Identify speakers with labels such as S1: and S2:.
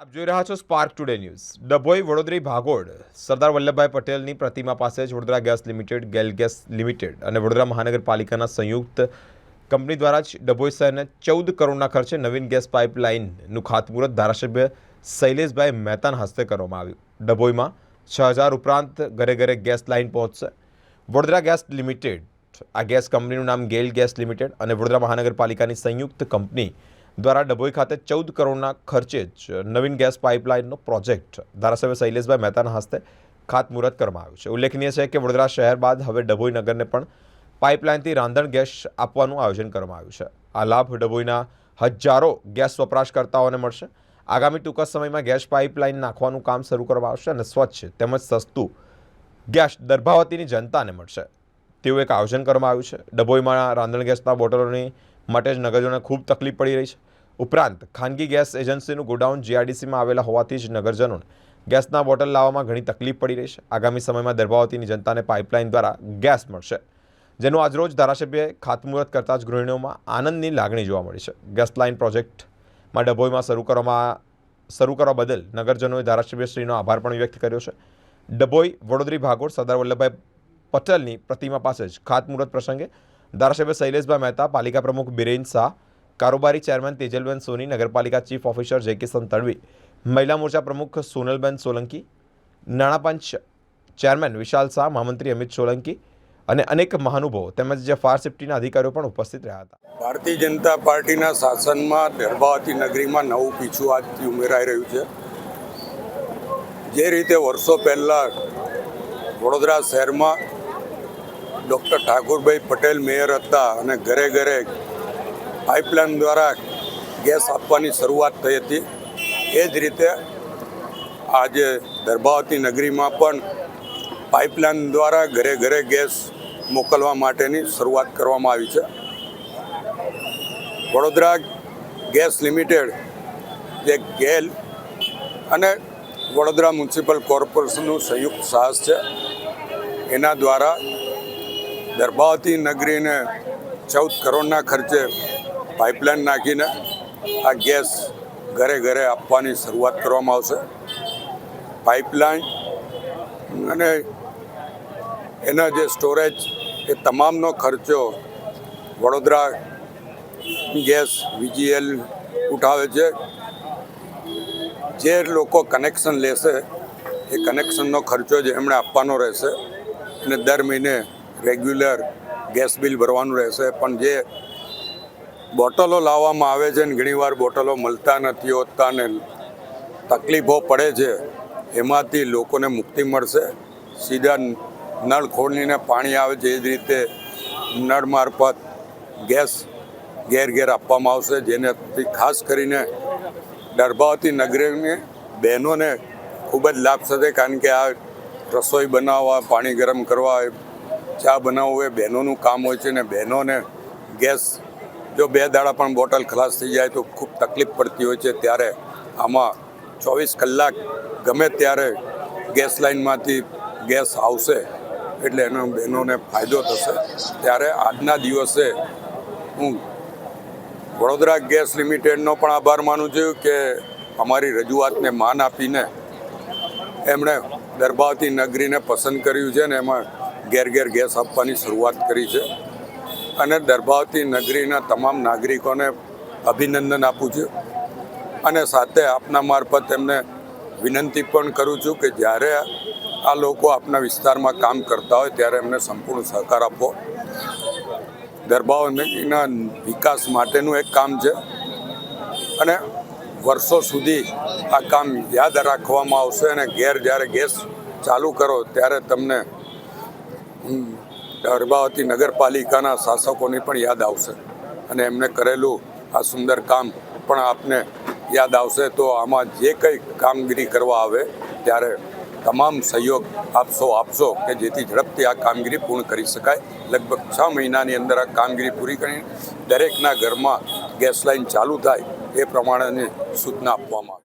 S1: આપ જોઈ રહ્યા છો spark today news. Dabhoi Vadodari ભાગોળ સરદાર વલ્લભભાઈ પટેલની પ્રતિમા પાસે જ વડોદરા ગેસ લિમિટેડ, ગેલ ગેસ લિમિટેડ અને વડોદરા મહાનગરપાલિકાના સંયુક્ત કંપની દ્વારા જ ડભોઈ શહેરને 14 કરોડના ખર્ચે નવીન ગેસ પાઇપલાઇનનું ખાતમુહૂર્ત ધારાસભ્ય શૈલેષભાઈ મહેતાના હસ્તે કરવામાં આવ્યું। ડભોઈમાં 6000 ઉપરાંત ઘરે ઘરે ગેસ લાઇન પહોંચશે। વડોદરા ગેસ લિમિટેડ, આ ગેસ કંપનીનું નામ ગેલ ગેસ લિમિટેડ અને વડોદરા મહાનગરપાલિકાની સંયુક્ત કંપની દ્વારા ડભોઈ ખાતે 14 કરોડના ખર્ચે જ નવીન ગેસ પાઇપલાઇનનો પ્રોજેક્ટ ધારાસભ્ય શૈલેષભાઈ મહેતાના હસ્તે ખાતમુહૂર્ત કરવામાં આવ્યું છે। ઉલ્લેખનીય છે કે વડોદરા શહેર બાદ હવે ડભોઈ નગરને પણ પાઇપલાઇનથી રાંધણ ગેસ આપવાનું આયોજન કરવામાં આવ્યું છે। આ લાભ ડભોઈના હજારો ગેસ વપરાશકર્તાઓને મળશે। આગામી ટૂંકા સમયમાં ગેસ પાઇપલાઇન નાખવાનું કામ શરૂ કરવામાં આવશે અને સ્વચ્છ તેમજ સસ્તું ગેસ દર્ભાવતીની જનતાને મળશે તેવું એક આયોજન કરવામાં આવ્યું છે। ડભોઈમાં રાંધણ ગેસના બોટલોની માટે જ નગરજનોને ખૂબ તકલીફ પડી રહી છે। ઉપરાંત ખાનગી ગેસ એજન્સીનું ગોડાઉન જીઆરડીસીમાં આવેલા હોવાથી જ નગરજનોને ગેસના બોટલ લાવવામાં ઘણી તકલીફ પડી રહી છે। આગામી સમયમાં દર્ભાવતીની જનતાને પાઇપલાઇન દ્વારા ગેસ મળશે, જેનું આજરોજ ધારાસભ્યએ ખાતમુહૂર્ત કરતાં જ ગૃહિણીઓમાં આનંદની લાગણી જોવા મળી છે। ગેસ લાઇન પ્રોજેક્ટમાં ડભોઈમાં શરૂ કરવા બદલ નગરજનોએ ધારાસભ્યશ્રીનો આભાર પણ વ્યક્ત કર્યો છે। ડભોઈ વડોદરી ભાગોળ સરદાર વલ્લભભાઈ પટેલની પ્રતિમા પાસે જ ખાતમુહૂર્ત પ્રસંગે ધારાસભ્ય શૈલેષભાઈ મહેતા, પાલિકા પ્રમુખ બિરેન શાહ, કારોબારી ચેરમેન તેજલબેન સોની, નગરપાલિકા ચીફ ઓફિસર જયકિશન તડવી, મહિલા મોરચા પ્રમુખ સોનલબેન સોલંકી, નાણાં પંચ ચેરમેન વિશાલ શાહ, મહામંત્રી અમિત સોલંકી અને અનેક મહાનુભાવો તેમજ જે ફાયર સેફ્ટીના અધિકારીઓ પણ ઉપસ્થિત રહ્યા હતા।
S2: ભારતીય જનતા પાર્ટીના શાસનમાં દર્ભાવતી નગરીમાં નવું પીછું આજથી ઉમેરાઈ રહ્યું છે। જે રીતે વર્ષો પહેલાં વડોદરા શહેરમાં ડૉક્ટર ઠાકુરભાઈ પટેલ મેયર હતા અને ઘરે ઘરે પાઇપલાઇન દ્વારા ગેસ આપવાની શરૂઆત થઈ હતી, એ જ રીતે આજે દર્ભાવતી નગરીમાં પણ પાઇપલાઇન દ્વારા ઘરે ઘરે ગેસ મોકલવા માટેની શરૂઆત કરવામાં આવી છે। વડોદરા ગેસ લિમિટેડ, જે ગેલ અને વડોદરા મ્યુનિસિપલ કોર્પોરેશનનું સંયુક્ત સાહસ છે, એના દ્વારા દર્ભાવતી નગરીને 14 કરોડના ખર્ચે પાઇપલાઇન નાખીને આ ગેસ ઘરે ઘરે આપવાની શરૂઆત કરવામાં આવશે। પાઇપલાઇન અને એના જે સ્ટોરેજ, એ તમામનો ખર્ચો વડોદરા ગેસ વીજીએલ ઉઠાવે છે। જે લોકો કનેક્શન લેશે એ કનેક્શનનો ખર્ચો જ એમણે આપવાનો રહેશે અને દર મહિને રેગ્યુલર ગેસ બિલ ભરવાનું રહેશે। પણ જે બોટલો લાવવામાં આવે છે ને ઘણીવાર બોટલો મળતા નથી હોતા ને તકલીફો પડે છે, એમાંથી લોકોને મુક્તિ મળશે। સીધા નળ ખોલીને પાણી આવે છે, એ જ રીતે નળ મારફત ગેસ ઘેર ઘેર આપવામાં આવશે, જેનાથી ખાસ કરીને દર્ભાવતી નગરીની બહેનોને ખૂબ જ લાભ થશે। કારણ કે આ રસોઈ બનાવવા, પાણી ગરમ કરવા, ચા બનાવવું એ બહેનોનું કામ હોય છે ને બહેનોને ગેસ જો 2 દાડા પણ બોટલ ખલાસ થઈ જાય તો ખૂબ તકલીફ પડતી હોય છે। ત્યારે આમાં 24 કલાક ગમે ત્યારે ગેસ લાઇનમાંથી ગેસ આવશે એટલે એનો બહેનોને ફાયદો થશે। ત્યારે આજના દિવસે હું વડોદરા ગેસ લિમિટેડનો પણ આભાર માનું છું કે અમારી રજૂઆતને માન આપીને એમણે દર્ભાવતી નગરીને પસંદ કર્યું છે ને એમાં ઘેર ઘેર ગેસ આપવાની શરૂઆત કરી છે। અને દર્ભાવતી નગરીના તમામ નાગરિકોને અભિનંદન આપું છું અને સાથે આપના મારફત એમને વિનંતી પણ કરું છું કે જ્યારે આ લોકો આપના વિસ્તારમાં કામ કરતા હોય ત્યારે એમને સંપૂર્ણ સહકાર આપો। દર્ભાવતીના વિકાસ માટેનું એક કામ છે અને વર્ષો સુધી આ કામ યાદ રાખવામાં આવશે અને ઘેર જ્યારે ગેસ ચાલુ કરો ત્યારે તમને દર્ભાવતી નગરપાલિકાના શાસકોની પણ યાદ આવશે અને એમને કરેલું આ સુંદર કામ પણ આપને યાદ આવશે। તો આમાં જે કંઈ કામગીરી કરવા આવે ત્યારે તમામ સહયોગ આપશો કે જેથી ઝડપથી આ કામગીરી પૂર્ણ કરી શકાય। લગભગ 6 મહિનાની અંદર આ કામગીરી પૂરી કરીને દરેકના ઘરમાં ગેસ લાઇન ચાલુ થાય એ પ્રમાણેની સૂચના આપવામાં આવે।